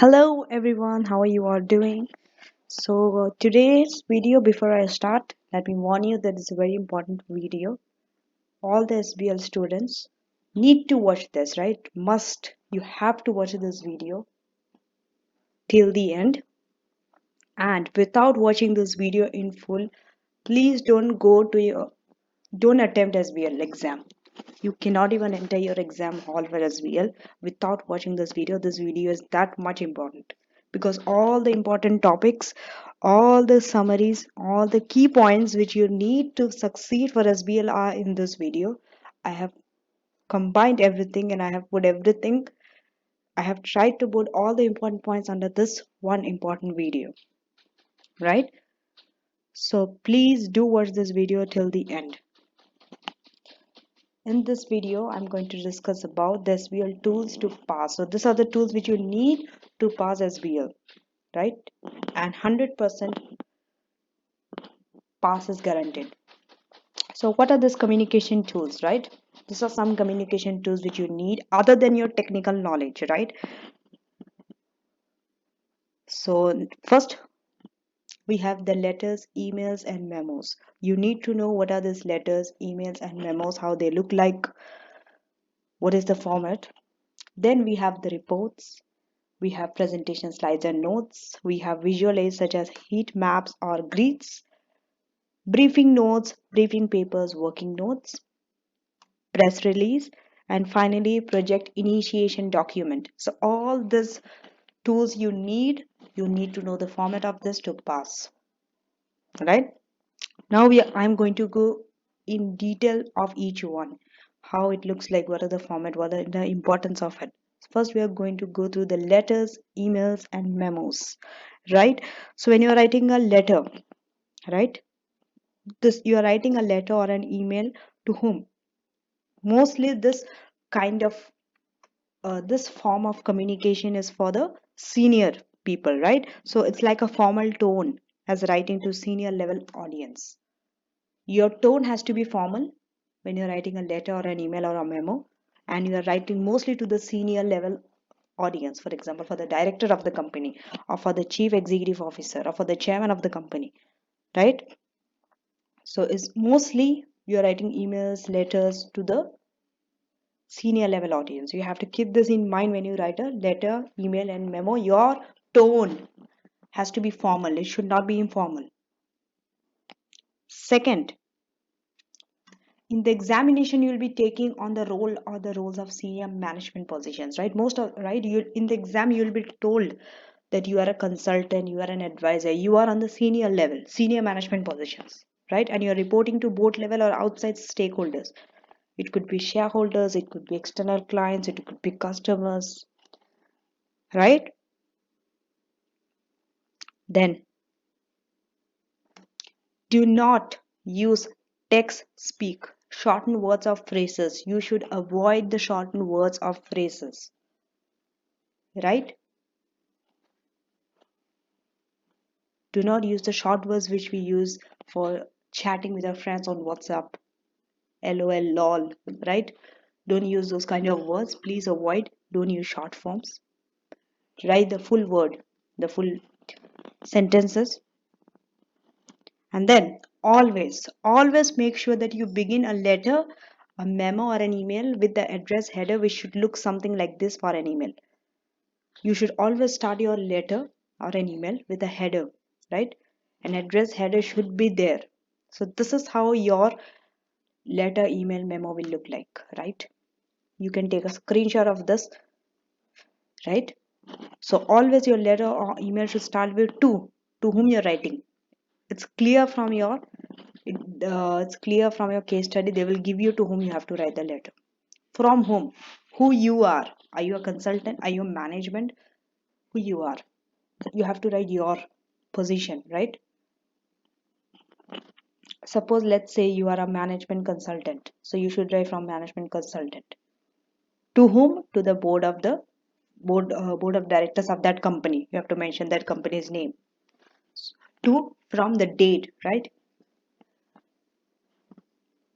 Hello everyone, how are you all doing? Today's video, before I start, let me warn you that it's a very important video. All the SBL students need to watch this, right? You have to watch this video till the end. And without watching this video in full, please don't attempt SBL exam. You cannot even enter your exam hall for SBL without watching this video. This video is that much important because all the important topics, all the summaries, all the key points which you need to succeed for SBL are in this video. I have combined everything and I have put everything. I have tried to put all the important points under this one important video, right? So please do watch this video till the end. In this video, I'm going to discuss about the SBL tools to pass. So these are the tools which you need to pass SBL, right? And 100% pass is guaranteed. So what are these communication tools, right? These are some communication tools which you need other than your technical knowledge, right? So first, we have the letters, emails, and memos. You need to know what are these letters, emails, and memos, how they look like, what is the format. Then we have the reports. We have presentation slides and notes. We have visual aids such as heat maps or grids, briefing notes, briefing papers, working notes, press release, and finally project initiation document. So all these tools you need to know the format of this to pass. Right? Now I'm going to go in detail of each one, how it looks like, what are the format, what are the importance of it. First, we are going to go through the letters, emails, and memos, right? So when you are writing a letter, right, you are writing a letter or an email to whom? Mostly kind of this form of communication is for the senior people, right? So it's like a formal tone as writing to senior level audience. Your tone has to be formal when you're writing a letter or an email or a memo, and you are writing mostly to the senior level audience, for example, for the director of the company, or for the chief executive officer, or for the chairman of the company, right? So it's mostly you're writing emails, letters to the senior level audience. You have to keep this in mind when you write a letter, email, and memo. Your tone has to be formal, it should not be informal. Second, in the examination you will be taking on the role or the roles of senior management positions, right? You in the exam you will be told that you are a consultant, you are an advisor, you are on the senior level, senior management positions, right? And you're reporting to board level or outside stakeholders. It could be shareholders, it could be external clients, it could be customers, right? Then do not use text speak, shortened words or phrases. You should avoid the shortened words or phrases, right? Do not use the short words which we use for chatting with our friends on WhatsApp, LOL, LOL, right? Don't use those kind of words. Please avoid. Don't use short forms. Write the full word, the full sentences. And then always make sure that you begin a letter, a memo, or an email with the address header, which should look something like this for an email. You should always start your letter or an email with a header, right? An address header should be there. So this is how your letter, email, memo will look like, right? You can take a screenshot of this, right? So always your letter or email should start with to whom you're writing. It's clear from it's clear from your case study. They will give you to whom you have to write the letter. From whom? Who you are. Are you a consultant? Are you management? Who you are. You have to write your position, right? Suppose let's say you are a management consultant. So you should write from management consultant. To whom? To the board of directors of that company. You have to mention that company's name. To from the date, right?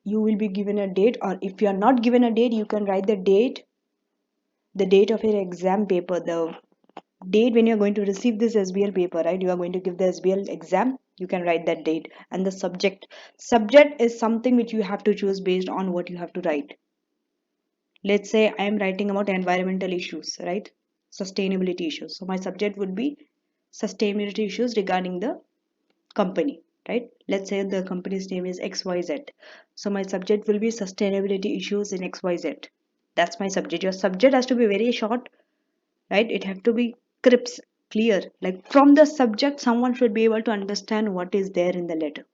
You will be given a date, or if you are not given a date, you can write the date of your exam paper, the date when you're going to receive this SBL paper, right? You are going to give the SBL exam, you can write that date. And the subject is something which you have to choose based on what you have to write. Let's say I am writing about environmental issues, right? Sustainability issues. So my subject would be sustainability issues regarding the company, right? Let's say the company's name is XYZ. So my subject will be sustainability issues in XYZ. That's my subject. Your subject has to be very short, right? It have to be crisp, clear. Like from the subject, someone should be able to understand what is there in the letter.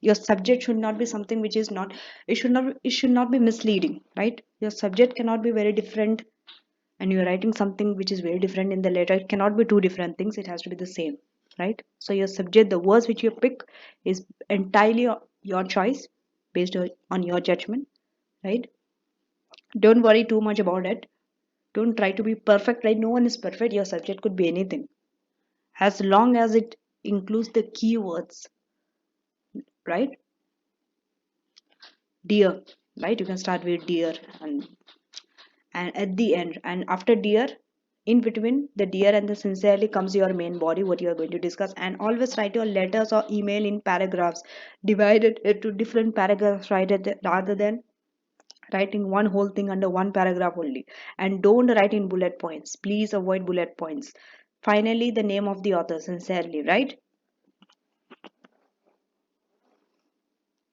Your subject should not be something which is not, it should not be misleading, right? Your subject cannot be very different and you're writing something which is very different in the letter. It cannot be two different things, it has to be the same, right? So your subject, the words which you pick is entirely your choice, based on your judgment, right? Don't worry too much about it. Don't try to be perfect, right? No one is perfect. Your subject could be anything as long as it includes the keywords, right? Dear, right? You can start with dear, and at the end and after dear, in between the dear and the sincerely comes your main body, what you are going to discuss. And always write your letters or email in paragraphs, divided into different paragraphs, rather than writing one whole thing under one paragraph only. And don't write in bullet points, please avoid bullet points. Finally, the name of the author, sincerely, right?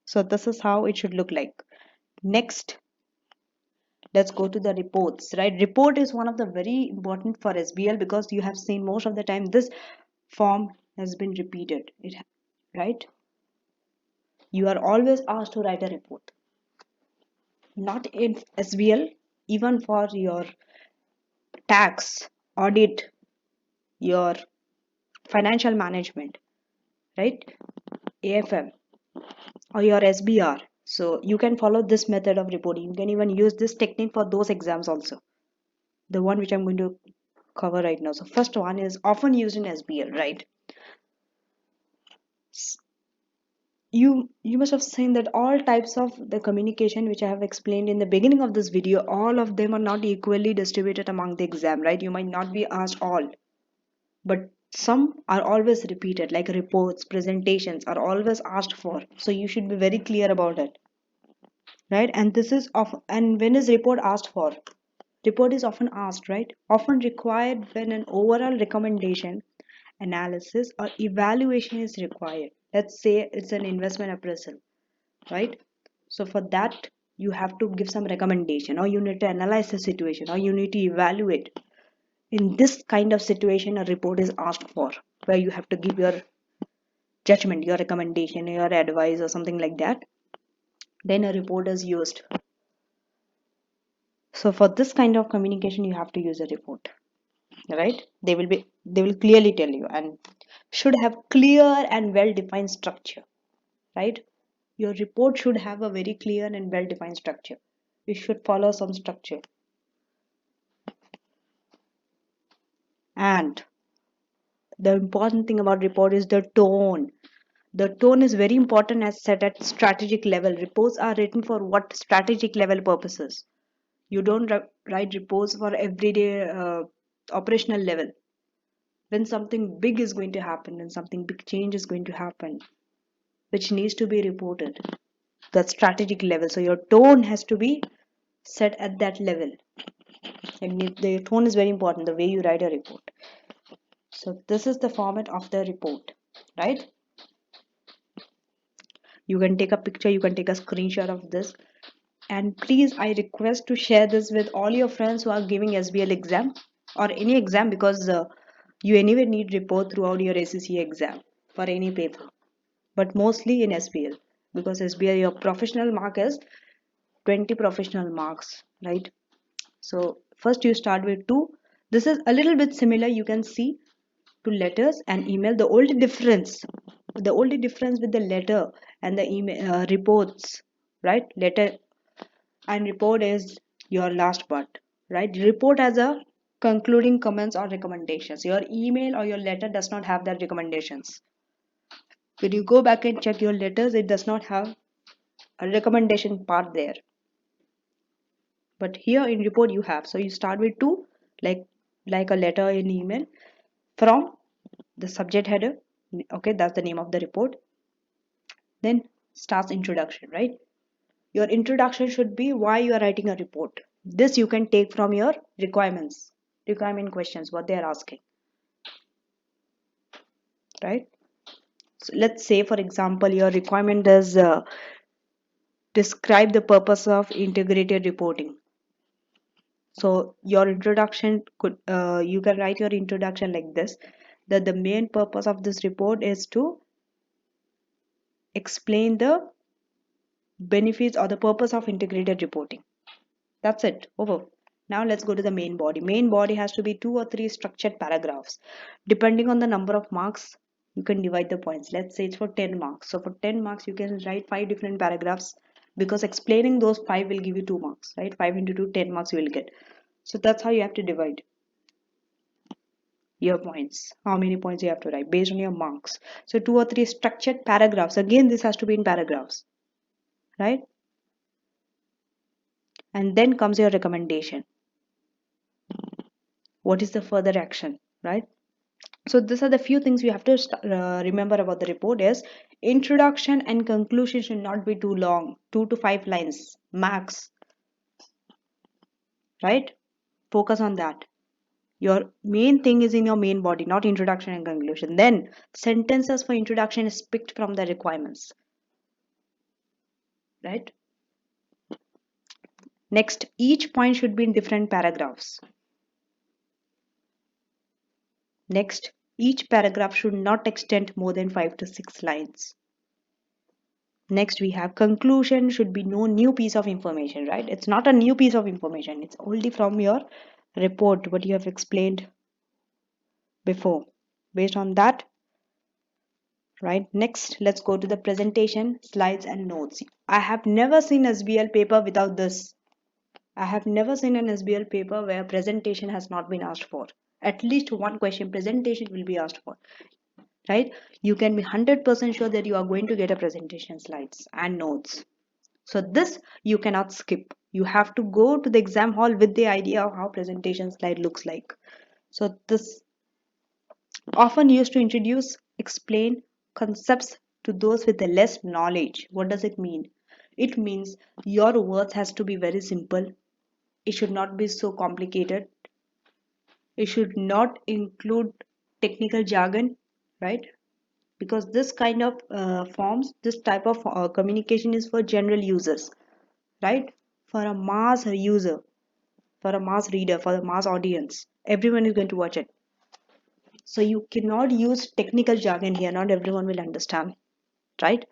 So this is how it should look like. Next, let's go to the reports, right? Report is one of the very important for SBL, because you have seen most of the time this form has been repeated, right? You are always asked to write a report, not in SBL, even for your tax, audit, your financial management, right? AFM or your SBR. So you can follow this method of reporting. You can even use this technique for those exams also, the one which I'm going to cover right now. So first one is often used in SBL, right? You must have seen that all types of the communication which I have explained in the beginning of this video, all of them are not equally distributed among the exam, right? You might not be asked all, but some are always repeated, like reports, presentations are always asked for. So you should be very clear about it, right? And this is of, and when is report asked for? Report is often asked, right? Often required when an overall recommendation, analysis, or evaluation is required. Let's say it's an investment appraisal, right? So for that, you have to give some recommendation, or you need to analyze the situation, or you need to evaluate. In this kind of situation, a report is asked for, where you have to give your judgment, your recommendation, your advice, or something like that. Then a report is used. So for this kind of communication, you have to use a report, right? They will clearly tell you, and should have clear and well defined structure, right? Your report should have a very clear and well defined structure. You should follow some structure. And the important thing about report is the tone. The tone is very important, as set at strategic level. Reports are written for what strategic level purposes. You don't write reports for everyday operational level. When something big is going to happen and something big change is going to happen, which needs to be reported, the strategic level. So your tone has to be set at that level. And the tone is very important, the way you write a report. So this is the format of the report, right? You can take a picture, you can take a screenshot of this. And please, I request to share this with all your friends who are giving SBL exam or any exam, because you anyway need report throughout your ACCA exam for any paper, but mostly in SBL, because SBL your professional mark is 20 professional marks, right? So first you start with two. This is a little bit similar, you can see, to letters and email. The only difference with the letter and the email, reports, right? Letter and report is your last part, right? Report as a concluding comments or recommendations. Your email or your letter does not have that recommendations. When you go back and check your letters, it does not have a recommendation part there, but here in report you have. So you start with two, like like a letter in email, from the subject header. Okay, that's the name of the report. Then starts introduction, right? Your introduction should be why you are writing a report. This you can take from your requirement questions, what they are asking, right? So let's say, for example, your requirement is describe the purpose of integrated reporting. So your introduction could, you can write your introduction like this, that the main purpose of this report is to explain the benefits or the purpose of integrated reporting. That's it, over. Now let's go to the main body. Main body has to be 2 or 3 structured paragraphs. Depending on the number of marks, you can divide the points. Let's say it's for 10 marks. So for 10 marks, you can write 5 different paragraphs, because explaining those 5 will give you 2 marks, right? 5 into 2, 10 marks you will get. So that's how you have to divide your points. How many points you have to write based on your marks. So 2 or 3 structured paragraphs. Again, this has to be in paragraphs, right? And then comes your recommendation. What is the further action, right? So these are the few things you have to remember about the report is introduction and conclusion should not be too long, 2 to 5 lines max, right? Focus on that. Your main thing is in your main body, not introduction and conclusion. Then sentences for introduction is picked from the requirements, right? Next, each point should be in different paragraphs. Next, each paragraph should not extend more than 5 to 6 lines. Next, we have conclusion should be no new piece of information, right? It's not a new piece of information. It's only from your report, what you have explained before. Based on that, right? Next, let's go to the presentation, slides and notes. I have never seen SBL paper without this. I have never seen an SBL paper where presentation has not been asked for. At least one question presentation will be asked for, right? You can be 100% sure that you are going to get a presentation slides and notes. So this you cannot skip. You have to go to the exam hall with the idea of how presentation slide looks like. So this often used to introduce, explain concepts to those with the less knowledge. What does it mean? It means your words has to be very simple. It should not be so complicated. It should not include technical jargon, right? Because this kind of forms, this type of communication is for general users, right? For a mass user, for a mass reader, for a mass audience, everyone is going to watch it. So you cannot use technical jargon here, not everyone will understand, right?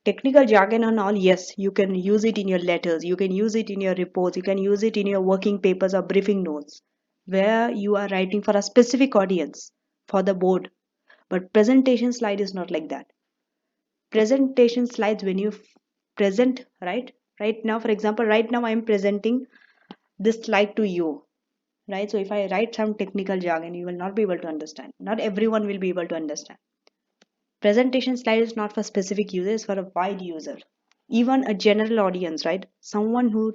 Technical jargon and all, yes, you can use it in your letters, you can use it in your reports, you can use it in your working papers or briefing notes, where you are writing for a specific audience, for the board. But presentation slide is not like that. Presentation slides, when you present, right now, for example, right now I am presenting this slide to you, right? So if I write some technical jargon, you will not be able to understand. Not everyone will be able to understand. Presentation slide is not for specific users, for a wide user, even a general audience, right? Someone who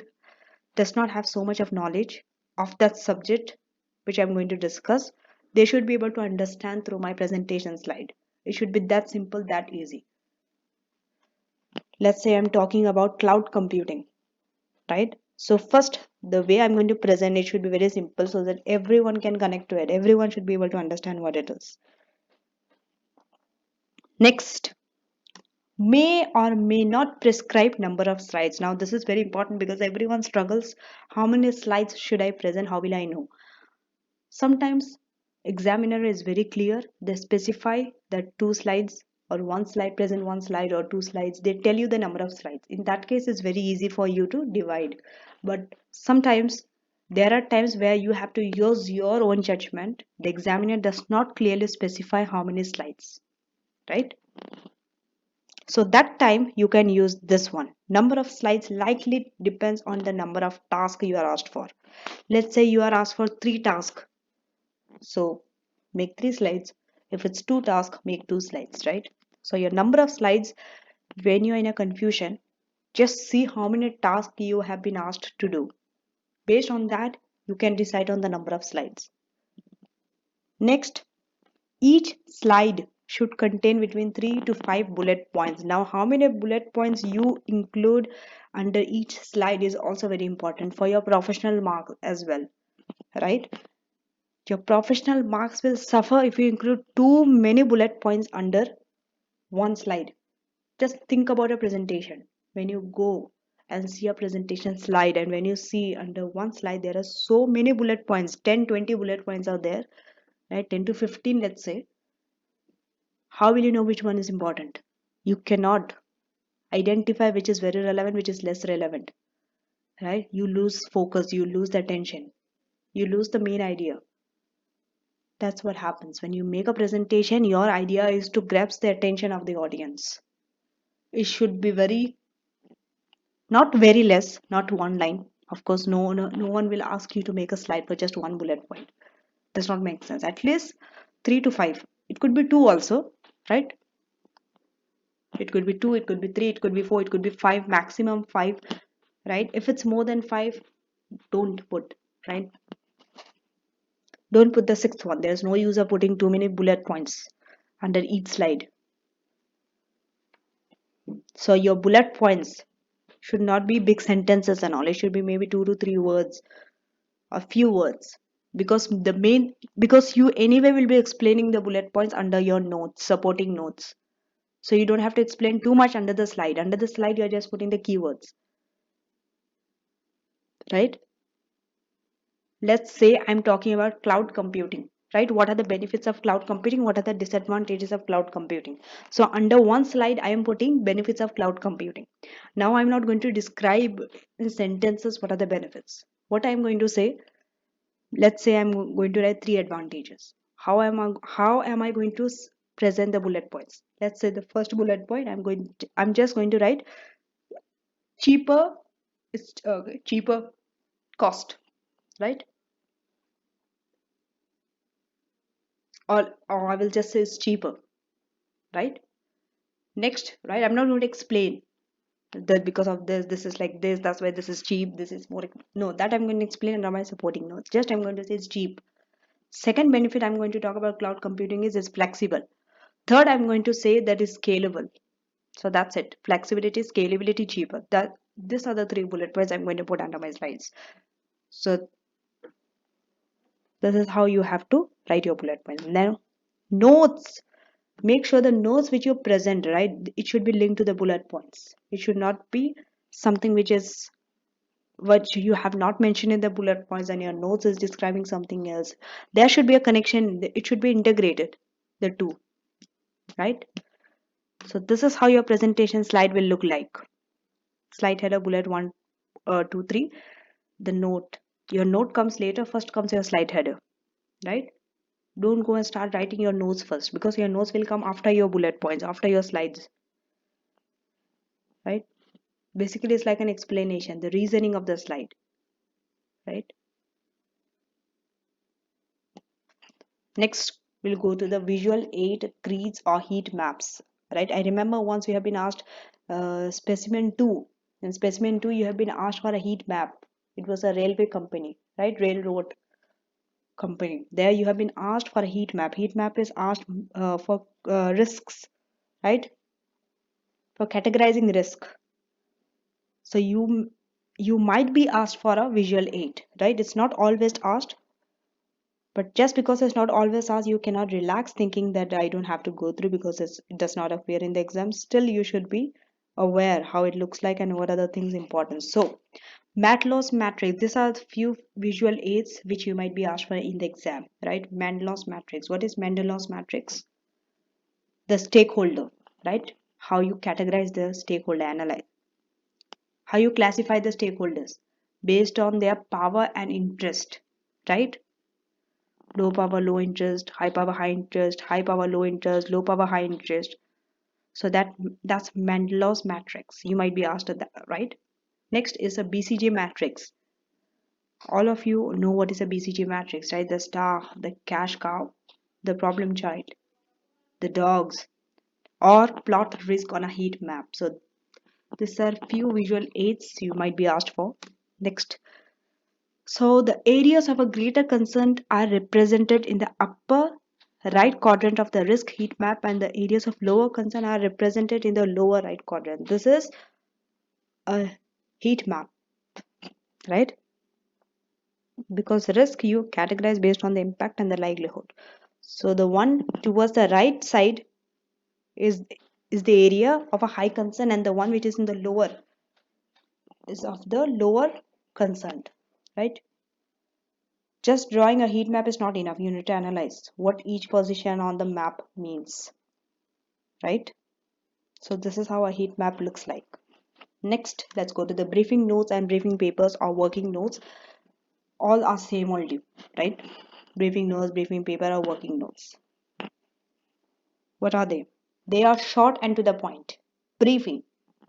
does not have so much of knowledge of that subject which I'm going to discuss, they should be able to understand through my presentation slide. It should be that simple, that easy. Let's say I'm talking about cloud computing, right? So first, the way I'm going to present it should be very simple so that everyone can connect to it. Everyone should be able to understand what it is. Next, may or may not prescribe number of slides. Now this is very important because everyone struggles. How many slides should I present? How will I know? Sometimes examiner is very clear. They specify that 2 slides or 1 slide, present 1 slide or 2 slides. They tell you the number of slides. In that case, it's very easy for you to divide. But sometimes there are times where you have to use your own judgment. The examiner does not clearly specify how many slides, right? So that time you can use this one. Number of slides likely depends on the number of tasks you are asked for. Let's say you are asked for 3 tasks. So make 3 slides. If it's 2 tasks, make 2 slides, right? So your number of slides, when you're in a confusion, just see how many tasks you have been asked to do. Based on that, you can decide on the number of slides. Next, Each slide should contain between 3 to 5 bullet points. Now, how many bullet points you include under each slide is also very important for your professional mark as well, right? Your professional marks will suffer if you include too many bullet points under one slide. Just think about a presentation. When you go and see a presentation slide, and when you see under one slide there are so many bullet points, 10, 20 bullet points are there, right? 10 to 15, let's say. How will you know which one is important? You cannot identify which is very relevant, which is less relevant, right? You lose focus, you lose the attention, you lose the main idea. That's what happens when you make a presentation. Your idea is to grasp the attention of the audience. It should be very, not very less, not one line. Of course, no one will ask you to make a slide for just one bullet point. Does not make sense. At least 3 to 5. It could be two also, right? It could be two, it could be three, it could be four, it could be five, maximum five, right? If it's more than five, don't put, right? Don't put the sixth one. There's no use of putting too many bullet points under each slide. So your bullet points should not be big sentences and all. It should be maybe 2 to 3 words or few words, because you anyway will be explaining the bullet points under your notes, supporting notes. So you don't have to explain too much under the slide. Under the slide, you're just putting the keywords, right? Let's say I'm talking about cloud computing, right? What are the benefits of cloud computing? What are the disadvantages of cloud computing? So under one slide, I am putting benefits of cloud computing. Now I'm not going to describe in sentences what are the benefits. What I'm going to say, let's say I'm going to write 3 advantages. How am I going to present the bullet points? Let's say the first bullet point, I'm just going to write cheaper, cheaper cost, right? Or I will just say it's cheaper, right? Next, right? I'm not going to explain that because of this is like this, that's why this is cheap, this is more. No, that I'm going to explain under my supporting notes. Just I'm going to say it's cheap. Second benefit I'm going to talk about cloud computing is it's flexible. Third, I'm going to say that is scalable. So that's it. Flexibility, scalability, cheaper. That these are the 3 bullet points I'm going to put under my slides. So this is how you have to write your bullet points. Now, notes. Make sure the notes which you present, right, it should be linked to the bullet points. It should not be something which is what you have not mentioned in the bullet points and your notes is describing something else. There should be a connection. It should be integrated, the two, right? So this is how your presentation slide will look like. Slide header, bullet 1, 2, 3. The note. Your note comes later. First comes your slide header, right? Don't go and start writing your notes first, because your notes will come after your bullet points, after your slides, right? Basically, it's like an explanation, the reasoning of the slide, right? Next, we'll go to the visual aid grids or heat maps, right? I remember once you have been asked specimen 2. In specimen 2, you have been asked for a heat map. It was a railway company, right? Railroad company. There you have been asked for a heat map. Heat map is asked for risks, right? For categorizing risk. So you might be asked for a visual aid, right? It's not always asked, but just because it's not always asked, you cannot relax thinking that I don't have to go through because it does not appear in the exam. Still, you should be aware how it looks like and what are the things important. So, Matlow's matrix, these are the few visual aids which you might be asked for in the exam, right? Matlow's matrix. What is Matlow's matrix? The stakeholder, right? How you categorize the stakeholder, analyze. How you classify the stakeholders based on their power and interest, right? Low power, low interest, high power, high interest, high power, low interest, low power, high interest. So that's Mendelow's matrix. You might be asked that, right? Next is a BCG matrix. All of you know what is a BCG matrix, right? The star, the cash cow, the problem child, the dogs, or plot risk on a heat map. So these are few visual aids you might be asked for. Next. So the areas of a greater concern are represented in the upper right quadrant of the risk heat map, and the areas of lower concern are represented in the lower right quadrant. This is a heat map, right? Because risk you categorize based on the impact and the likelihood. So the one towards the right side is the area of a high concern, and the one which is in the lower is of the lower concern, right? Just drawing a heat map is not enough. You need to analyze what each position on the map means, right? So this is how a heat map looks like. Next, let's go to the briefing notes and briefing papers or working notes. All are same only, right? Briefing notes, briefing paper, or working notes. What are they? They are short and to the point. Briefing,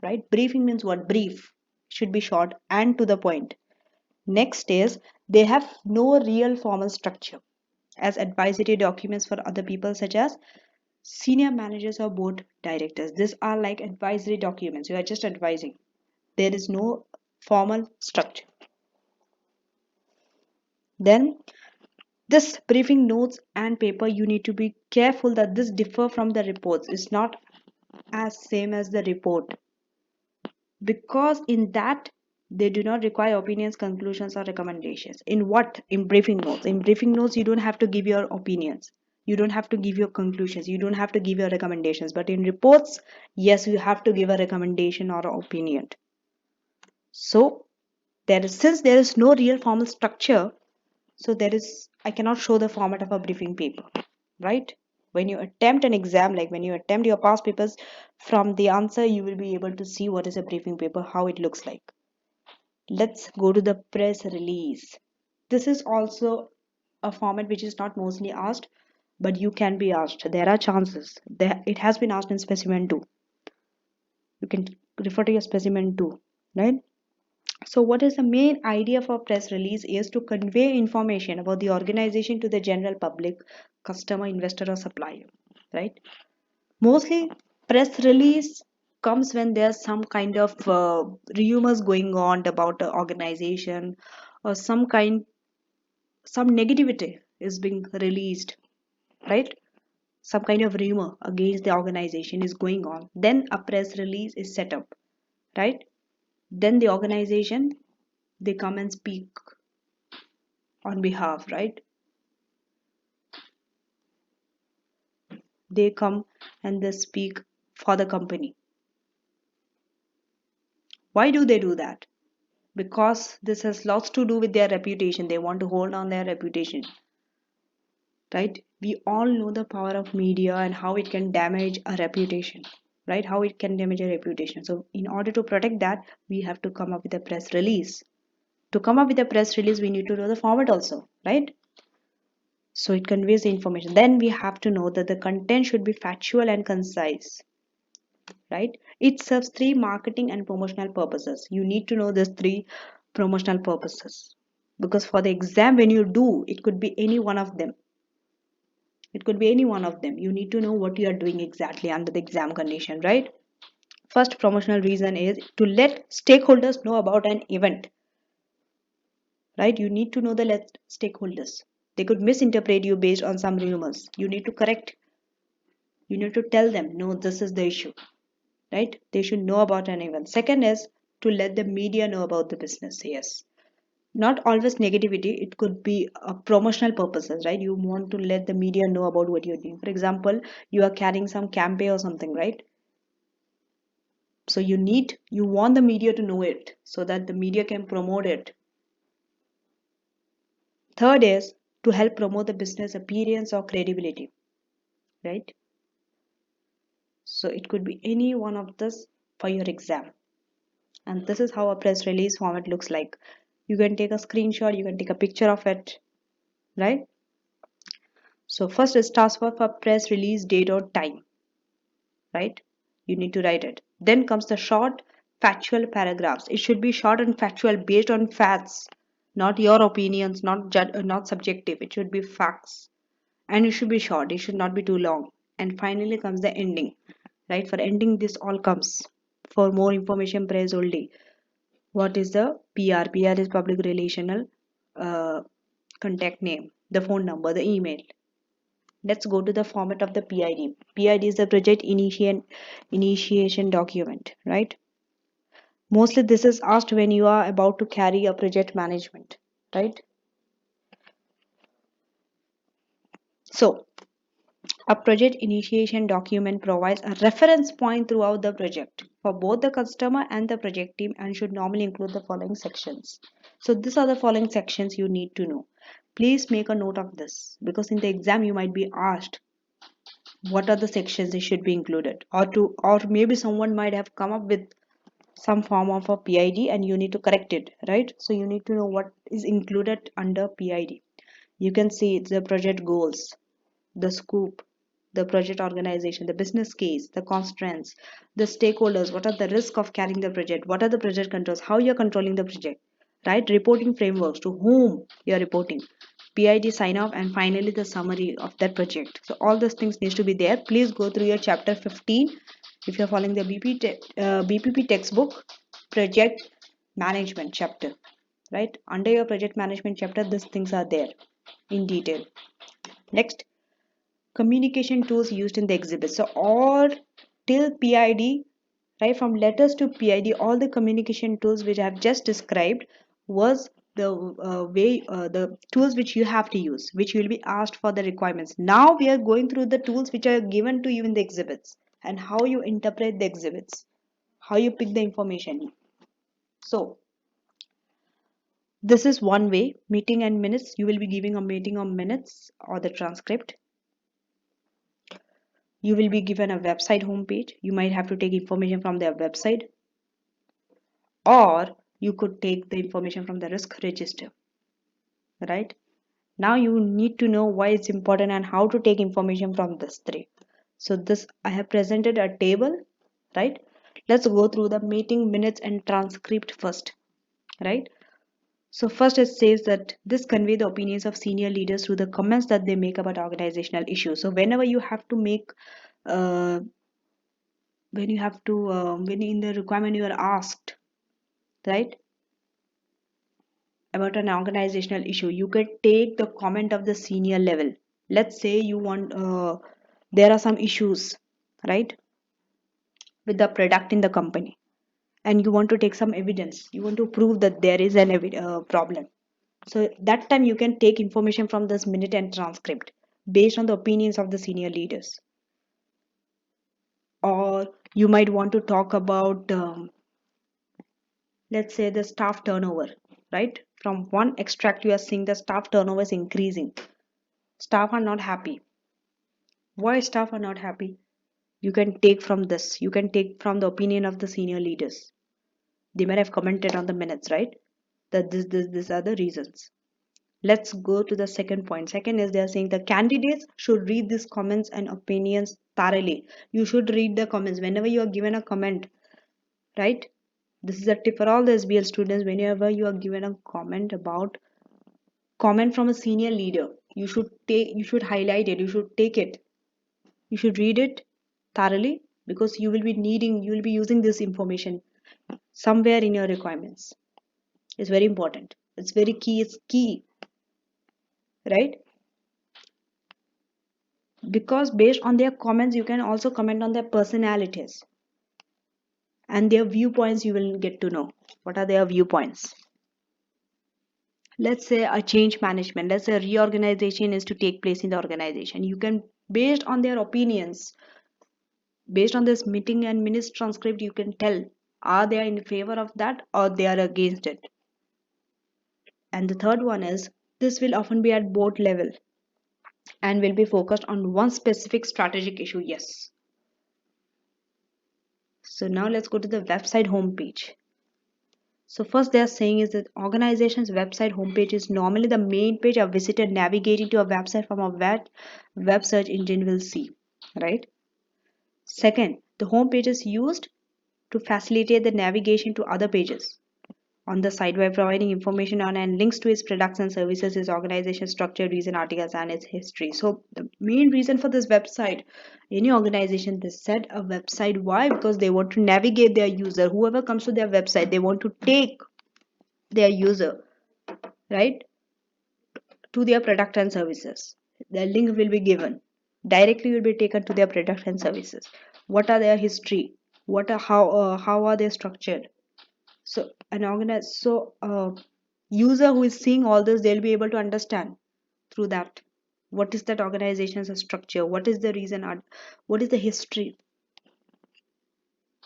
right? Briefing means what? Brief. Should be short and to the point. Next is they have no real formal structure as advisory documents for other people such as senior managers or board directors. These are like advisory documents. You are just advising. There is no formal structure. Then this briefing notes and paper, you need to be careful that this differ from the reports. It's not as same as the report, because in that they do not require opinions, conclusions, or recommendations. In what? In briefing notes. In briefing notes, you don't have to give your opinions, you don't have to give your conclusions, you don't have to give your recommendations. But in reports, yes, you have to give a recommendation or an opinion. So since there is no real formal structure, so I cannot show the format of a briefing paper, right? When you attempt an exam, like when you attempt your past papers, from the answer you will be able to see what is a briefing paper, how it looks like. Let's go to the press release. This is also a format which is not mostly asked, but you can be asked. There are chances. It has been asked in specimen 2. You can refer to your specimen 2, right? So what is the main idea for press release is to convey information about the organization to the general public, customer, investor, or supplier, right? Mostly press release comes when there's some kind of rumors going on about the organization, or some negativity is being released, right? Some kind of rumor against the organization is going on. Then a press release is set up, right? Then the organization, they come and speak on behalf, right? They come and they speak for the company. Why do they do that? Because this has lots to do with their reputation. They want to hold on their reputation, right? We all know the power of media and how it can damage a reputation, right? How it can damage a reputation. So in order to protect that, we have to come up with a press release. To come up with a press release, we need to know the format also, right? So it conveys the information. Then we have to know that the content should be factual and concise, right? It serves 3 marketing and promotional purposes. You need to know these 3 promotional purposes, because for the exam, when you do, it could be any one of them. It could be any one of them. You need to know what you are doing exactly under the exam condition, right? First promotional reason is to let stakeholders know about an event, right? You need to know the stakeholders. They could misinterpret you based on some rumors. You need to correct. You need to tell them, no, this is the issue, right? They should know about an event. Second is to let the media know about the business. Yes, not always negativity. It could be promotional purposes, right? You want to let the media know about what you're doing. For example, you are carrying some campaign or something, right? So you want the media to know it so that the media can promote it. Third is to help promote the business appearance or credibility, right? So it could be any one of this for your exam. And this is how a press release format looks like. You can take a screenshot, you can take a picture of it, right? So first it starts for press release date or time, right? You need to write it. Then comes the short factual paragraphs. It should be short and factual based on facts, not your opinions, not subjective. It should be facts, and it should be short. It should not be too long. And finally comes the ending, right? For ending, this all comes. For more information, press only. What is the PR? PR is public relational uh, contact name, the phone number, the email. Let's go to the format of the PID. PID is the project initiation document, right? Mostly this is asked when you are about to carry a project management, right? So a project initiation document provides a reference point throughout the project for both the customer and the project team and should normally include the following sections. So these are the following sections you need to know. Please make a note of this because in the exam you might be asked what are the sections that should be included, or maybe someone might have come up with some form of a PID and you need to correct it, right? So you need to know what is included under PID. You can see the project goals, the scope, the project organization, the business case, the constraints, the stakeholders, what are the risks of carrying the project, what are the project controls, how you're controlling the project, right? Reporting frameworks, to whom you're reporting, PID sign off, and finally the summary of that project. So all those things needs to be there. Please go through your chapter 15 if you're following the BPP textbook, project management chapter, right? Under your project management chapter, these things are there in detail. Next, communication tools used in the exhibit. So all till PID, right, from letters to PID, all the communication tools which I have just described was the the tools which you have to use, which will be asked for the requirements. Now we are going through the tools which are given to you in the exhibits and how you interpret the exhibits, how you pick the information. So this is one way. Meeting and minutes, you will be giving a meeting on minutes or the transcript. You will be given a website homepage. You might have to take information from their website, or you could take the information from the risk register, right? Now you need to know why it's important and how to take information from this three. So this I have presented a table, right? Let's go through the meeting minutes and transcript first, right? So first it says that this convey the opinions of senior leaders through the comments that they make about organizational issues. So whenever you have to make uh, when you have to when in the requirement you are asked, right, about an organizational issue, you could take the comment of the senior level. Let's say you want there are some issues, right, with the product in the company, and you want to take some evidence, you want to prove that there is an problem. So that time you can take information from this minute and transcript based on the opinions of the senior leaders. Or you might want to talk about let's say the staff turnover, right? From one extract you are seeing the staff turnover is increasing, staff are not happy. Why staff are not happy? You can take from this, you can take from the opinion of the senior leaders. They might have commented on the minutes, right, that these are the reasons. Let's go to the second point. Second is they are saying the candidates should read these comments and opinions thoroughly. You should read the comments whenever you are given a comment, right? This is a tip for all the SBL students. Whenever you are given a comment from a senior leader, you should highlight it, you should take it, you should read it thoroughly, because you will be using this information somewhere in your requirements. It's very important, it's very key, it's key, right? Because based on their comments you can also comment on their personalities and their viewpoints. You will get to know what are their viewpoints. Let's say a change management, let's say a reorganization is to take place in the organization. You can, based on their opinions, based on this meeting and minutes transcript, you can tell are they in favor of that or they are against it. And the third one is this will often be at board level and will be focused on one specific strategic issue. Yes. So now let's go to the website homepage. So first they are saying is that organization's website homepage is normally the main page a visitor navigating to a website from a web search engine will see, right? Second, the homepage is used to facilitate the navigation to other pages on the site by providing information on and links to its products and services, its organization structure, recent articles, and its history. So the main reason for this website, any organization, they set a website. Why? Because they want to navigate their user. Whoever comes to their website, they want to take their user, right, to their product and services. The link will be given. directly you'll be taken to their product and services. What are their history? What are how are they structured? So an organized user who is seeing all this, they'll be able to understand through that what is that organization's structure, what is the reason, what is the history,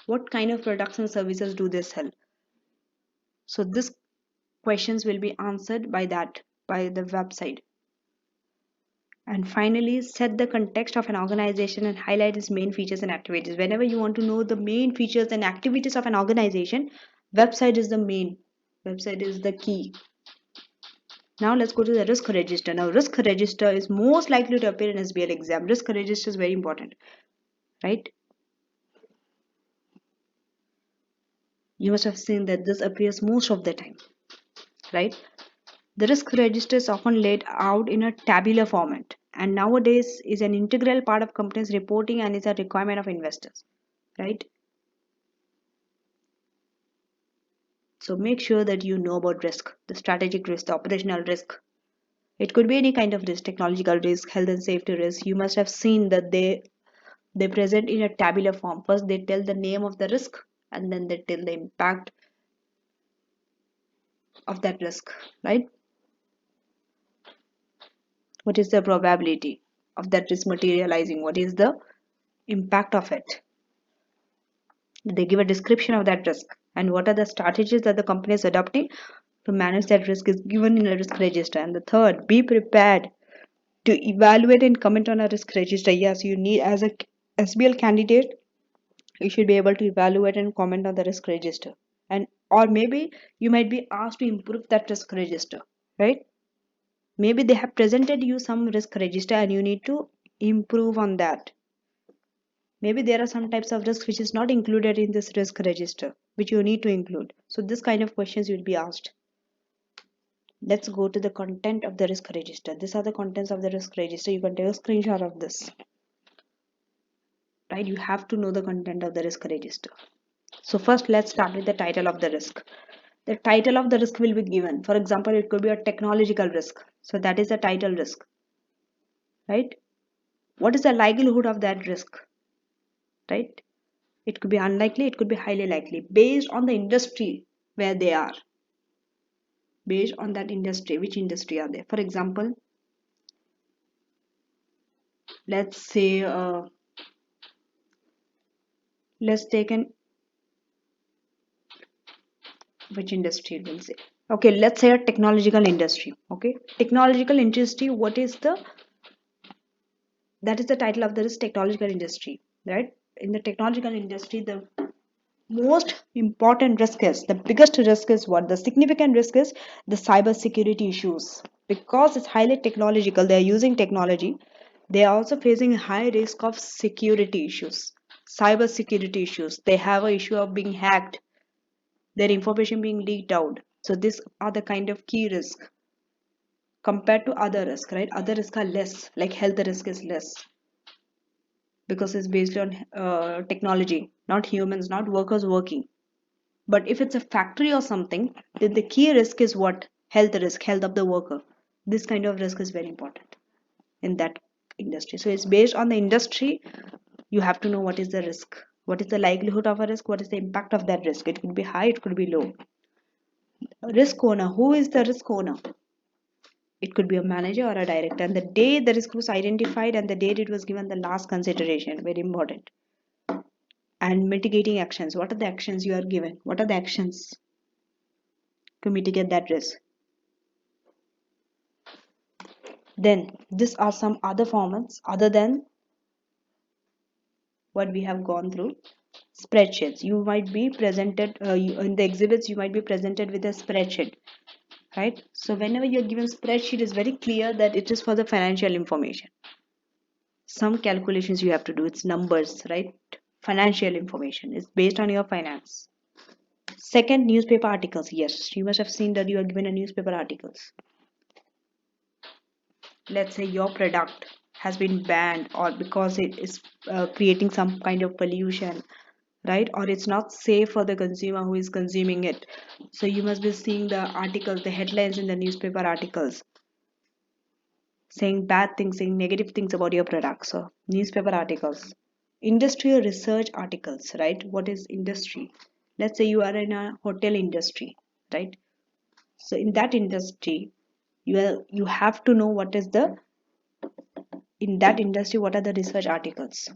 what kind of products and services do they sell. So these questions will be answered by that, by the website. And finally, set the context of an organization and highlight its main features and activities. Whenever you want to know the main features and activities of an organization, website is the main, website is the key. Now let's go to the risk register. Now risk register is most likely to appear in SBL exam. Risk register is very important, right? You must have seen that this appears most of the time, right? The risk register is often laid out in a tabular format and nowadays is an integral part of companies reporting and is a requirement of investors, right? So make sure that you know about risk, the strategic risk, the operational risk. It could be any kind of risk, technological risk, health and safety risk. You must have seen that they present in a tabular form. First they tell the name of the risk and then they tell the impact of that risk, right? What is the probability of that risk materializing? What is the impact of it? They give a description of that risk and what are the strategies that the company is adopting to manage that risk is given in a risk register. And the third, be prepared to evaluate and comment on a risk register. Yes, you need, as a SBL candidate, you should be able to evaluate and comment on the risk register. And or maybe you might be asked to improve that risk register, right? Maybe they have presented you some risk register and you need to improve on that. Maybe there are some types of risk which is not included in this risk register, which you need to include. So this kind of questions will be asked. Let's go to the content of the risk register. These are the contents of the risk register. You can take a screenshot of this, right? You have to know the content of the risk register. So first let's start with the title of the risk. The title of the risk will be given. For example, it could be a technological risk. So that is the title risk, right? What is the likelihood of that risk, right? It could be unlikely, it could be highly likely based on the industry where they are. Based on that industry, which industry are they? For example, let's say let's take an which industry will say, okay, let's say a technological industry. Okay, technological industry, what is the, that is the title of this technological industry, right? In the technological industry, the most important risk is, the biggest risk is what, the significant risk is the cyber security issues. Because it's highly technological, they are using technology, they are also facing a high risk of security issues, cyber security issues. They have an issue of being hacked, their information being leaked out. So these are the kind of key risk compared to other risk, right? Other risks are less, like health risk is less because it's based on technology, not humans, not workers working. But if it's a factory or something, then the key risk is what? Health risk, health of the worker. This kind of risk is very important in that industry. So it's based on the industry. You have to know what is the risk, what is the likelihood of a risk, what is the impact of that risk. It could be high, it could be low. Risk owner, who is the risk owner? It could be a manager or a director, and the day the risk was identified and the date it was given the last consideration, very important. And mitigating actions, what are the actions you are given, what are the actions to mitigate that risk? Then these are some other formats other than what we have gone through. Spreadsheets, you might be presented in the exhibits, you might be presented with a spreadsheet, right? So whenever you're given spreadsheet, is very clear that it is for the financial information. Some calculations you have to do, it's numbers, right? Financial information is based on your finance. Second, newspaper articles. Yes, you must have seen that you are given a newspaper articles. Let's say your product has been banned or because it is creating some kind of pollution, right? Or it's not safe for the consumer who is consuming it. So you must be seeing the articles, the headlines in the newspaper articles. saying bad things, saying negative things about your products. So newspaper articles, industrial research articles, right? What is industry? Let's say you are in a hotel industry, right? So in that industry, you have to know what is the in that industry what are the research articles.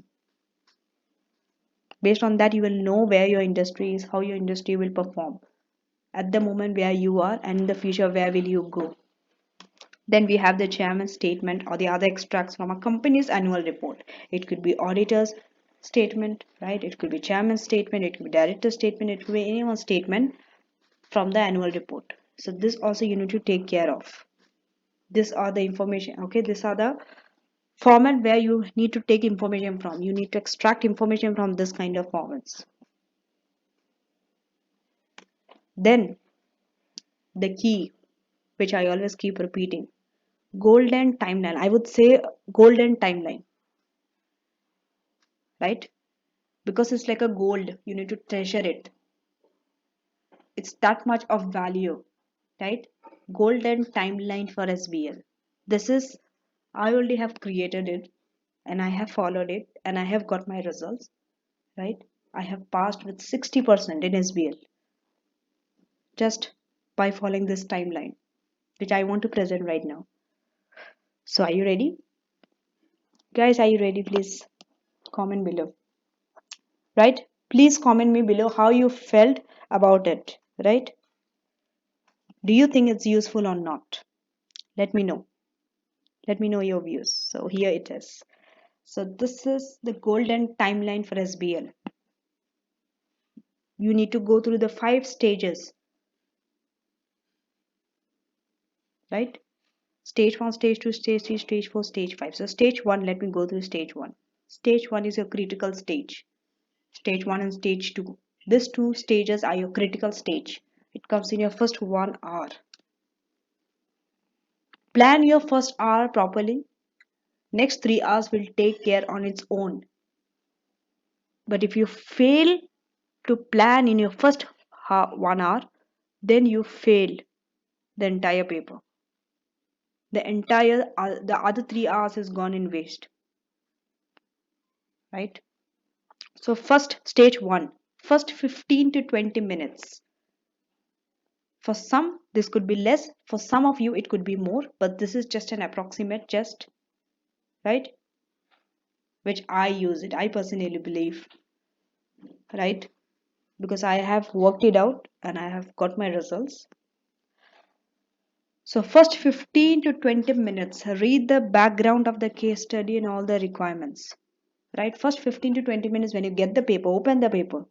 Based on that, you will know where your industry is, how your industry will perform at the moment where you are, and in the future where will you go. Then we have the chairman's statement or the other extracts from a company's annual report. It could be auditor's statement, right? It could be chairman's statement, it could be director's statement, it could be anyone's statement from the annual report. So this also you need to take care of. These are the information, okay? These are the format where you need to take information from. You need to extract information from this kind of formats. Then the key, which I always keep repeating, golden timeline. I would say golden timeline, right? Because it's like a gold, you need to treasure it. It's that much of value, right? Golden timeline for SBL. This is, I only have created it and I have followed it and I have got my results, right? I have passed with 60% in SBL just by following this timeline, which I want to present right now. So are you ready? Guys, are you ready? Please comment below, right? Please comment me below how you felt about it, right? Do you think it's useful or not? Let me know. Let me know your views. So here it is. So this is the golden timeline for SBL. You need to go through the 5 stages, right? Stage 1, stage 2, stage 3, stage 4, stage 5. So stage 1, let me go through stage 1. Stage 1 is your critical stage. Stage 1 and stage 2. These 2 stages are your critical stage. It comes in your first 1 hour. Plan your first hour properly. Next 3 hours will take care on its own. But if you fail to plan in your first 1 hour, then you failed the entire paper. The other 3 hours is gone in waste, right? So first stage 1, first 15 to 20 minutes. For some this could be less, for some of you it could be more, but this is just an approximate, just, right, which I use it, I personally believe, right, because I have worked it out and I have got my results. So first 15 to 20 minutes, read the background of the case study and all the requirements, right? First 15 to 20 minutes, when you get the paper, open the paper,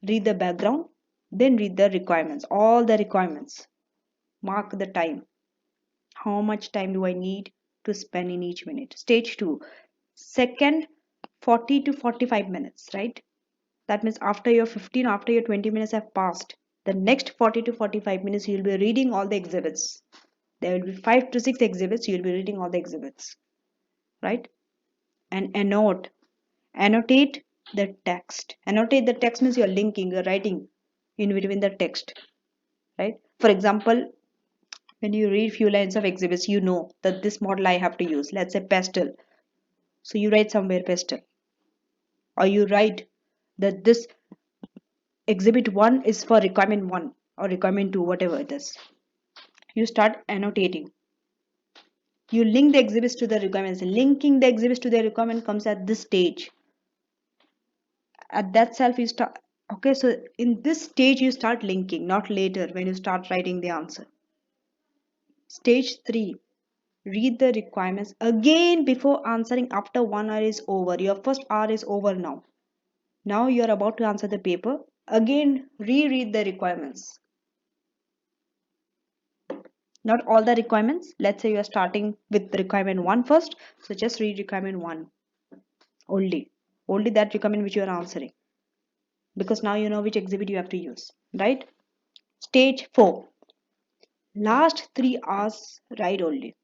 read the background, then read the requirements, all the requirements. Mark the time. How much time do I need to spend in each minute? Stage 2, second 40 to 45 minutes, right? That means after your 15, after your 20 minutes have passed, the next 40 to 45 minutes you'll be reading all the exhibits. There will be 5 to 6 exhibits, you'll be reading all the exhibits, right? And annotate the text. Annotate the text means you're linking, you're writing in between the text, right? For example, when you read few lines of exhibits, you know that this model I have to use, let's say pastel. So you write somewhere pastel, or you write that this exhibit 1 is for requirement 1 or requirement 2, whatever it is. You start annotating. You link the exhibits to the requirements. Linking the exhibits to the requirement comes at this stage. At that self you start, okay, so in this stage you start linking, not later when you start writing the answer. Stage 3, read the requirements again before answering after 1 hour is over. Your first hour is over now. Now you are about to answer the paper. Again, reread the requirements. Not all the requirements. Let's say you are starting with requirement 1 first. So just read requirement 1 only. Only that requirement which you are answering. Because now you know which exhibit you have to use, right? Stage 4. Last 3 hours write only.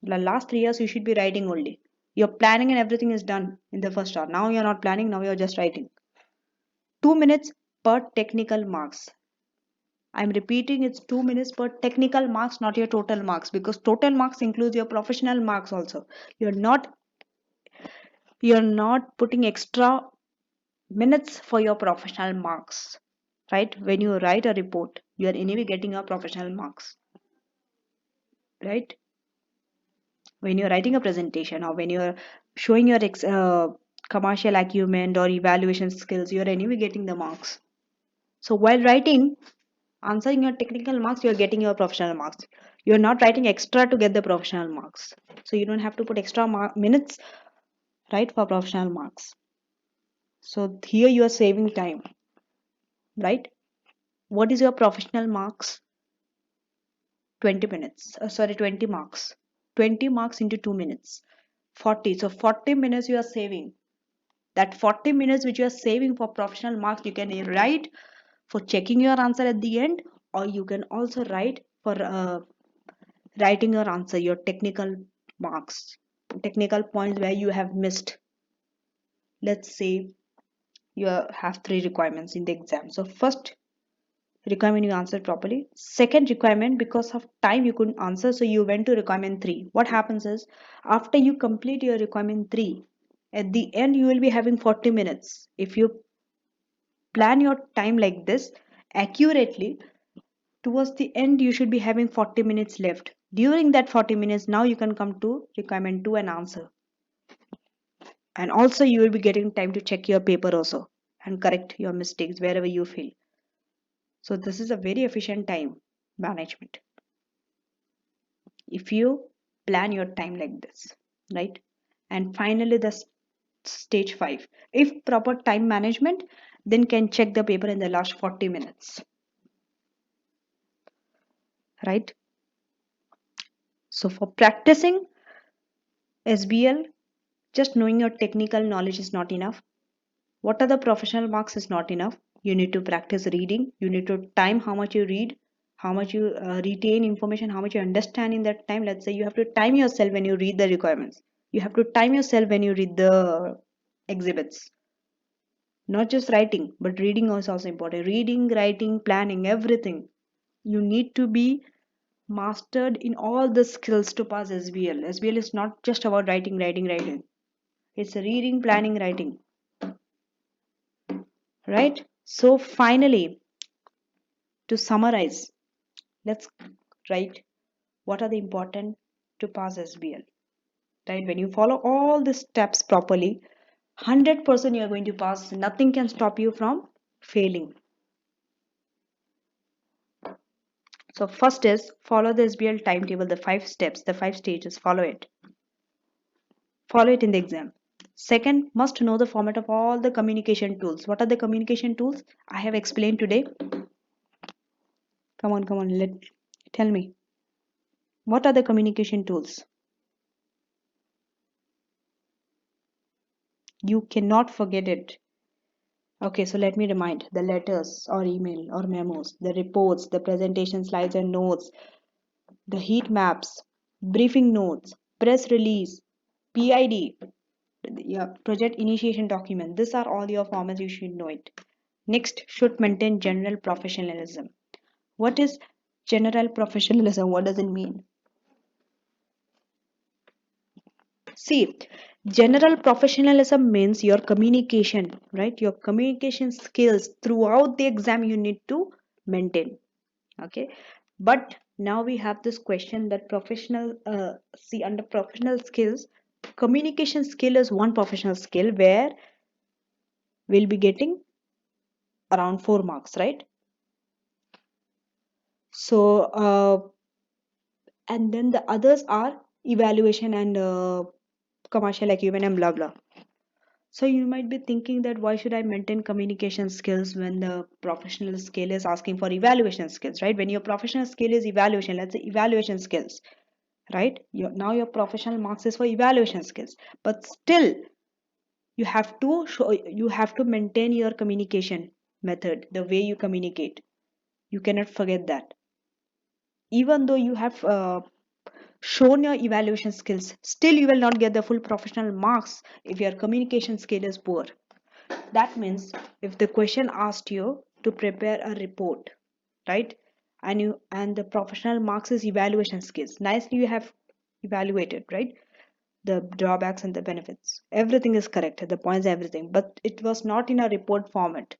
The last 3 hours you should be writing only. Your planning and everything is done in the first hour. Now you're not planning, now you're just writing. 2 minutes per technical marks. I'm repeating, it's 2 minutes per technical marks, not your total marks, because total marks includes your professional marks also. You're not putting extra minutes for your professional marks, right? When you write a report, you are anyway getting your professional marks, right? When you're writing a presentation or when you're showing your commercial acumen or evaluation skills, you're anyway getting the marks. So while writing, answering your technical marks, you're getting your professional marks. You're not writing extra to get the professional marks. So you don't have to put extra minutes, right, for professional marks. So here you are saving time, right? What is your professional marks? 20 minutes. Sorry, 20 marks. 20 marks into 2 minutes. 40. So 40 minutes you are saving. That 40 minutes which you are saving for professional marks, you can write for checking your answer at the end, or you can also write for writing your answer, your technical marks, technical points where you have missed. Let's say you have 3 requirements in the exam. So first requirement, you answered properly. Second requirement, because of time you couldn't answer, so you went to requirement 3. What happens is, after you complete your requirement 3, at the end you will be having 40 minutes. If you plan your time like this accurately, towards the end you should be having 40 minutes left. During that 40 minutes, now you can come to requirement 2 and answer. And also you will be getting time to check your paper also and correct your mistakes wherever you feel. So this is a very efficient time management if you plan your time like this, right? And finally, the stage 5. If proper time management, then can check the paper in the last 40 minutes, right? So for practicing SBL, just knowing your technical knowledge is not enough. What are the professional marks is not enough. You need to practice reading. You need to time how much you read, how much you retain information, how much you understand in that time. Let's say you have to time yourself when you read the requirements. You have to time yourself when you read the exhibits. Not just writing, but reading is also important. Reading, writing, planning, everything. You need to be mastered in all the skills to pass SBL. SBL is not just about writing, writing, writing. It's reading, planning, writing. Right? So finally, to summarize, let's write what are the important to pass SBL. Right? When you follow all the steps properly, 100% you are going to pass. Nothing can stop you from failing. So first is follow the SBL timetable, the 5 steps, the 5 stages, follow it. Follow it in the exam. Second, must know the format of all the communication tools. What are the communication tools? I have explained today. Come on, tell me. What are the communication tools? You cannot forget it. Okay, so let me remind the letters or email or memos, the reports, the presentation slides and notes, the heat maps, briefing notes, press release, PID, yeah, project initiation document. These are all your formats, you should know it. Next, should maintain general professionalism. What is general professionalism? What does it mean? See, general professionalism means your communication, right? Your communication skills throughout the exam you need to maintain. Okay, but now we have this question that professional, see, under professional skills, communication skill is one professional skill where we'll be getting around 4 marks, right? So and then the others are evaluation and commercial acumen and blah blah. So you might be thinking that why should I maintain communication skills when the professional skill is asking for evaluation skills, right? When your professional skill is evaluation, let's say evaluation skills, right? Now your professional marks is for evaluation skills, but still you have to maintain your communication method, the way you communicate. You cannot forget that. Even though you have shown your evaluation skills, still you will not get the full professional marks if your communication skill is poor. That means if the question asked you to prepare a report, right? and the professional marks is evaluation skills. Nicely you have evaluated, right? The drawbacks and the benefits. Everything is correct, the points, everything, but it was not in a report format.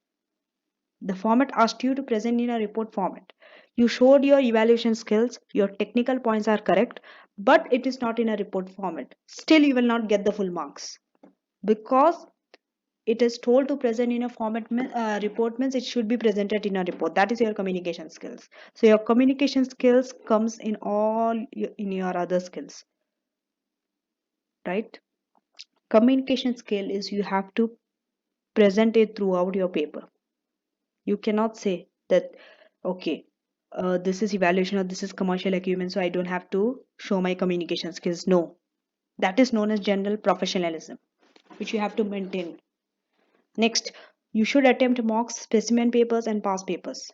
The format asked you to present in a report format. You showed your evaluation skills, your technical points are correct, but it is not in a report format. Still, you will not get the full marks because it is told to present in a format. Report means it should be presented in a report. That is your communication skills. So your communication skills comes in in your other skills, right? Communication skill is you have to present it throughout your paper. You cannot say that, okay, this is evaluation or this is commercial acumen, so I don't have to show my communication skills. No, that is known as general professionalism, which you have to maintain. Next, you should attempt mocks, specimen papers, and past papers.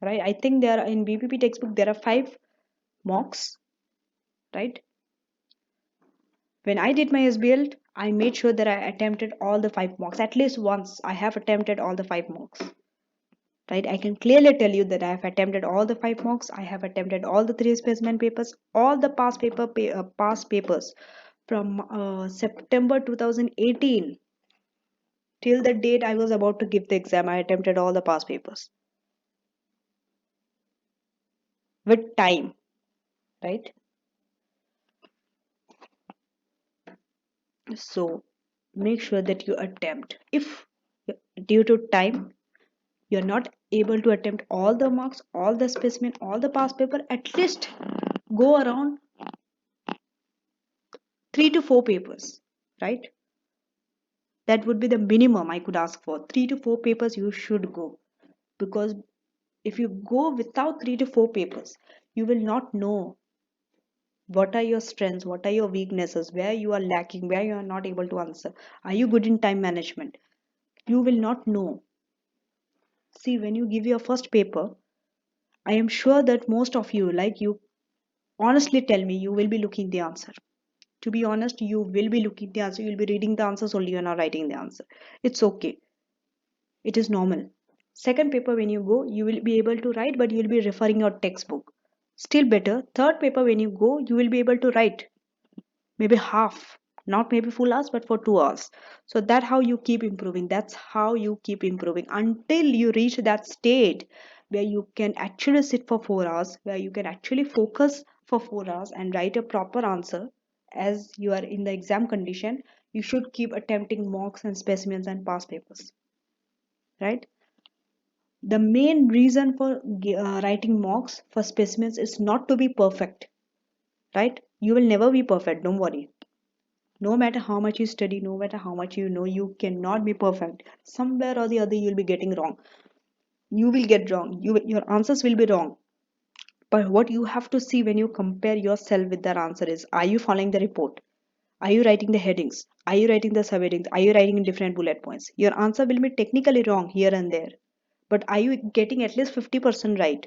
Right? I think there are in BPP textbook there are 5 mocks. Right? When I did my SBL, I made sure that I attempted all the 5 mocks. At least once, I have attempted all the 5 mocks. Right, I can clearly tell you that I have attempted all the 5 mocks. I have attempted all the 3 specimen papers, all the past papers from September 2018 till the date I was about to give the exam. I attempted all the past papers with time, right? So make sure that you attempt. If due to time you're not able to attempt all the marks, all the specimen, all the past paper, at least go around 3 to 4 papers, right? That would be the minimum I could ask for. 3 to 4 papers you should go, because if you go without 3 to 4 papers, you will not know what are your strengths, what are your weaknesses, where you are lacking, where you are not able to answer. Are you good in time management? You will not know. See, when you give your first paper, I am sure that most of you, like you, honestly tell me, you will be looking the answer. To be honest, you will be looking the answer. You'll be reading the answers only, you're not writing the answer. It's okay. It is normal. Second paper, when you go, you will be able to write, but you will be referring your textbook. Still better, third paper, when you go, you will be able to write maybe half, not maybe full hours, but for 2 hours. So that how you keep improving. That's how you keep improving until you reach that state where you can actually sit for 4 hours, where you can actually focus for 4 hours and write a proper answer as you are in the exam condition. You should keep attempting mocks and specimens and past papers, right? The main reason for writing mocks for specimens is not to be perfect, right? You will never be perfect, don't worry. No matter how much you study, no matter how much you know, you cannot be perfect. Somewhere or the other, you'll be getting wrong. You will get wrong. Your answers will be wrong. But what you have to see when you compare yourself with that answer is, are you following the report? Are you writing the headings? Are you writing the subheadings? Are you writing in different bullet points? Your answer will be technically wrong here and there. But are you getting at least 50% right?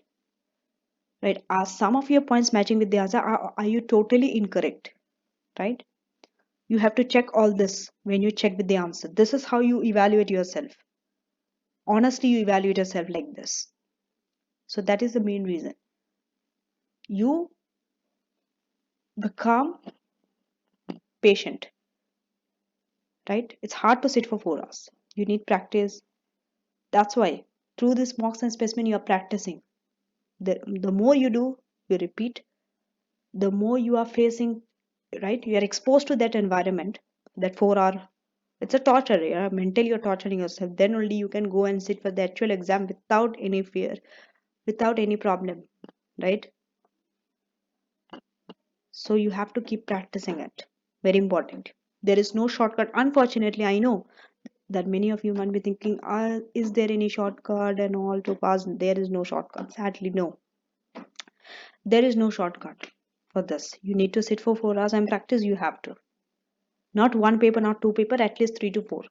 Right? Are some of your points matching with the answer? Are you totally incorrect? Right? You have to check all this when you check with the answer. This is how you evaluate yourself. Honestly, you evaluate yourself like this. So that is the main reason. You become patient, right? It's hard to sit for 4 hours. You need practice. That's why through this mocks and specimen, you are practicing. The more you do, you repeat, the more you are facing, right? You are exposed to that environment, that 4 hour. It's a torture. Yeah? Mentally, you're torturing yourself. Then only you can go and sit for the actual exam without any fear, without any problem, right? So you have to keep practicing it. Very important. There is no shortcut. Unfortunately, I know that many of you might be thinking, is there any shortcut and all to pass? There is no shortcut. Sadly, no. There is no shortcut for this. You need to sit for 4 hours and practice. You have to. Not one paper, not two paper, at least 3 to 4.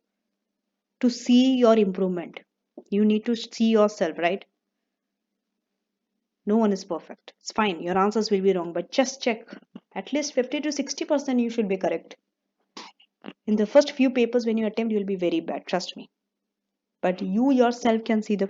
To see your improvement. You need to see yourself, right? No one is perfect. It's fine. Your answers will be wrong, but just check. At least 50 to 60% you should be correct. In the first few papers when you attempt, you'll be very bad, trust me. but you yourself can see the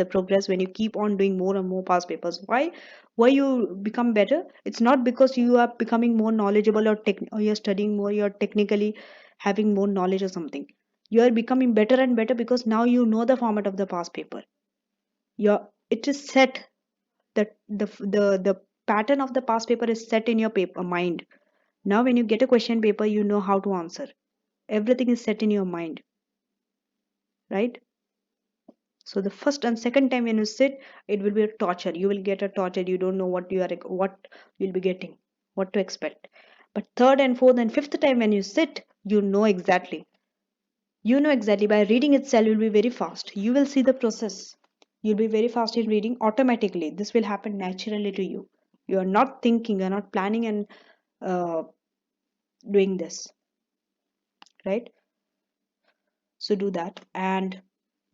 progress when you keep on doing more and more past papers. Why you become better? It's not because you are becoming more knowledgeable or you're studying more, you're technically having more knowledge or something. You are becoming better and better because now you know the format of the past paper. It is set, the pattern of the past paper is set in your paper mind. Now when you get a question paper, you know how to answer. Everything is set in your mind, right? So the first and second time when you sit, it will be a torture. You will get a torture. You don't know what you'll be getting, what to expect. But third and fourth and fifth time when you sit, you know exactly. You know exactly. By reading itself, you'll be very fast. You will see the process. You'll be very fast in reading automatically. This will happen naturally to you. You are not thinking, you're not planning and uh, doing this, right? So do that and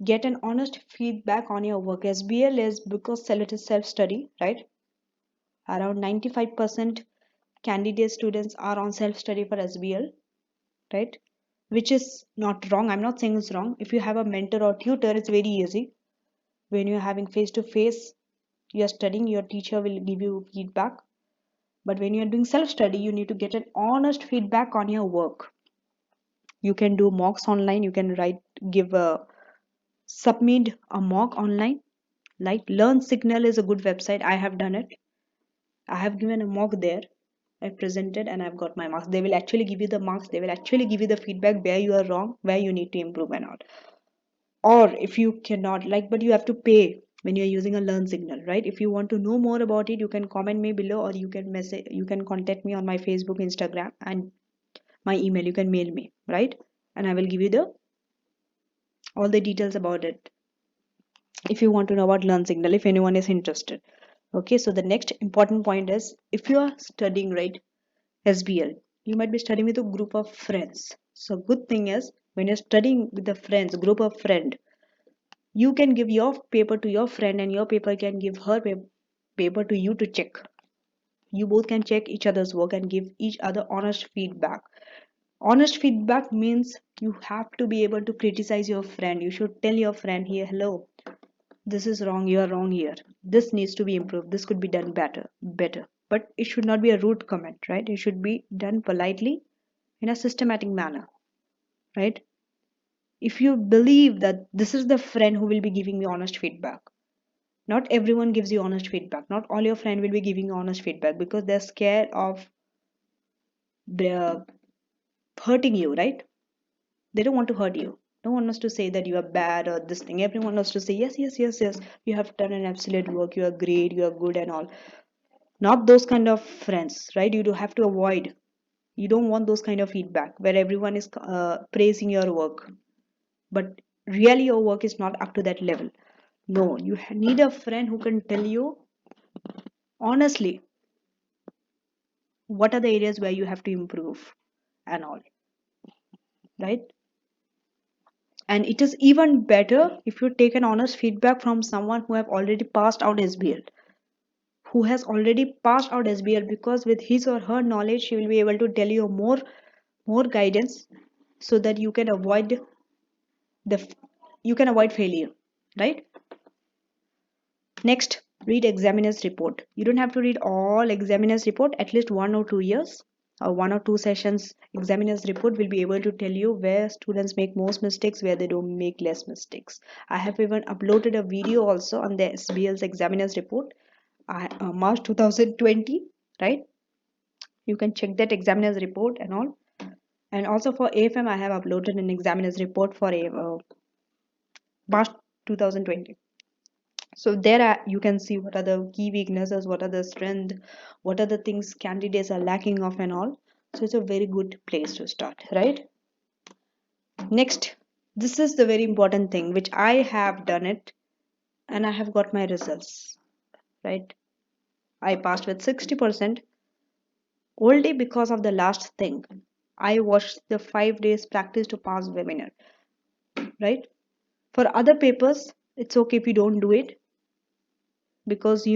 get an honest feedback on your work. SBL is because it is self-study, right? Around 95% candidate students are on self-study for SBL, right? Which is not wrong. I'm not saying it's wrong. If you have a mentor or tutor, it's very easy. When you're having face-to-face, you're studying, your teacher will give you feedback. But when you're doing self-study, you need to get an honest feedback on your work. You can do mocks online. You can submit a mock online. Like Learn Signal is a good website. I have done it. I have given a mock there. I presented and I've got my marks. They will actually give you the marks. They will actually give you the feedback where you are wrong, where you need to improve and all. Or if you cannot, but you have to pay when you're using a Learn Signal, right? If you want to know more about it, you can comment me below or you can contact me on my Facebook, Instagram, and my email. You can mail me, right? And I will give you the all the details about it if you want to know about Learn Signal, if anyone is interested. Okay, so the next important point is if you are studying, right, SBL, you might be studying with a group of friends. So good thing is when you're studying with a friends, group of friend, you can give your paper to your friend and your paper can give her paper to you to check. You both can check each other's work and give each other honest feedback. Honest feedback means you have to be able to criticize your friend. You should tell your friend here, hello, this is wrong, you are wrong here, this needs to be improved, this could be done better. But it should not be a rude comment, right? It should be done politely in a systematic manner, right? If you believe that this is the friend who will be giving me honest feedback, not everyone gives you honest feedback, not all your friend will be giving you honest feedback because they're scared of the hurting you, right? They don't want to hurt you. No one wants to say that you are bad or this thing. Everyone wants to say yes, yes, yes, yes, you have done an absolute work, you are great, you are good and all. Not those kind of friends, right? You do have to avoid. You don't want those kind of feedback where everyone is praising your work but really your work is not up to that level. No, you need a friend who can tell you honestly what are the areas where you have to improve and all, right? And it is even better if you take an honest feedback from someone who have already passed out SBL, who has already passed out SBL, because with his or her knowledge she will be able to tell you more guidance so that the you can avoid failure, right? Next, read examiner's report. You don't have to read all examiner's report. At least 1 or 2 years or 1 or 2 sessions examiner's report will be able to tell you where students make most mistakes, where they don't make less mistakes. I have even uploaded a video also on the SBL's examiner's report, March 2020, right? You can check that examiner's report and all. And also for AFM, I have uploaded an examiner's report for March 2020. So there you can see what are the key weaknesses, what are the strengths, what are the things candidates are lacking of and all. So it's a very good place to start, right? Next, this is the very important thing which I have done it and I have got my results, right? I passed with 60% only because of the last thing. I watched the 5 days practice to pass webinar, right? For other papers, it's okay if you don't do it because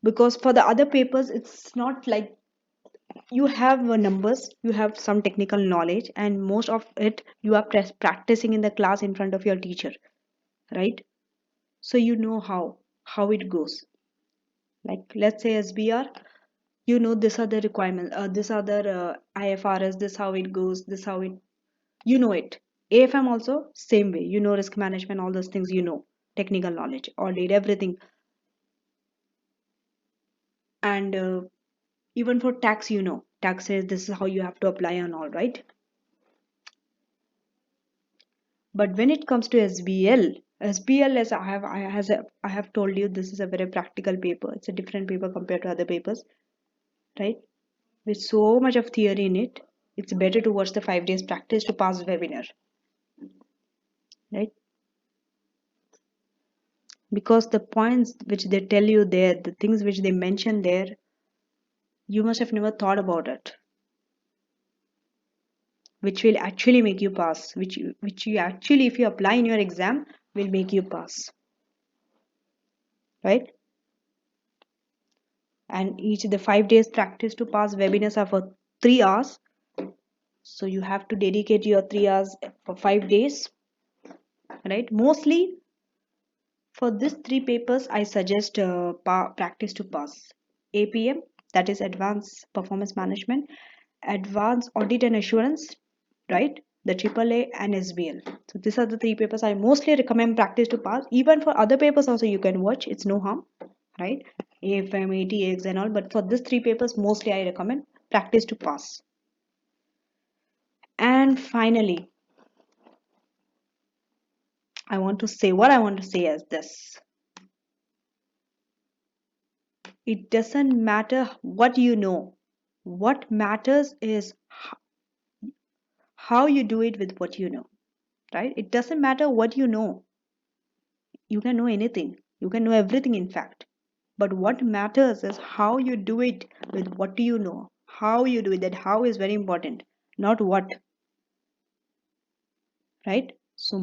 because for the other papers, it's not like you have numbers, you have some technical knowledge, and most of it you are practicing in the class in front of your teacher, right? So you know how it goes. Like let's say SBR, you know these are the requirements, these are the IFRS, this how it goes, this how it, you know it. AFM also same way, you know risk management, all those things, you know technical knowledge, audit, everything. And even for tax, you know taxes, this is how you have to apply and all, right? But when it comes to SBL, as I have told you, this is a very practical paper. It's a different paper compared to other papers, right? With so much of theory in it, it's better to watch the 5 days practice to pass the webinar, right? Because the points which they tell you there, the things which they mention there, you must have never thought about it, which will actually make you pass, which you actually, if you apply in your exam, will make you pass, right? And each the 5 days practice to pass webinars are for 3 hours. So you have to dedicate your 3 hours for 5 days, right? Mostly for these three papers, I suggest practice to pass. APM, that is Advanced Performance Management, Advanced Audit and Assurance, right? The AAA and SBL. So these are the three papers I mostly recommend practice to pass. Even for other papers also you can watch. It's no harm, right? AFM, ATX and all. But for these three papers, mostly I recommend practice to pass. And finally, I want to say what I want to say is this. It doesn't matter what you know. What matters is how you do it with what you know, right? It doesn't matter what you know. You can know anything. You can know everything, in fact. But what matters is how you do it with what do you know. How you do it. That how is very important, not what, right? So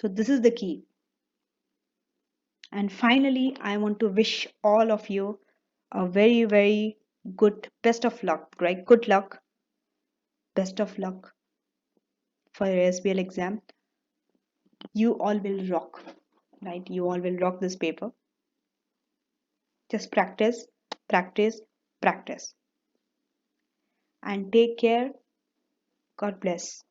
this is the key. And finally, I want to wish all of you a very, very good best of luck, right? Good luck, best of luck for your SBL exam. You all will rock, right? You all will rock this paper. Just practice, practice, practice. And take care. God bless.